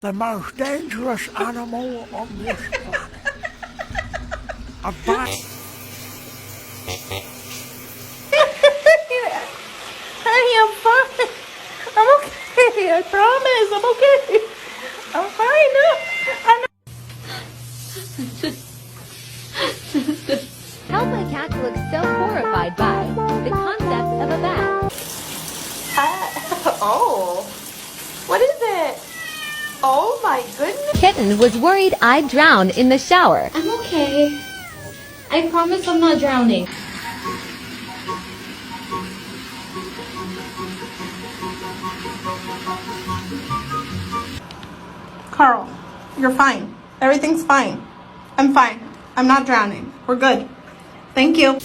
the most dangerous animal on this planet. A bite. Honey, I'm fine. I'm okay. I promise. I'm okay. I'm fine. No, How my cat looks so horrified by the concept of a bat. oh. What is it? Oh my goodness. Kitten was worried I'd drown in the shower. I'm okay. I promise I'm not drowning. Carl, you're fine. Everything's fine. I'm fine. I'm not drowning. We're good. Thank you.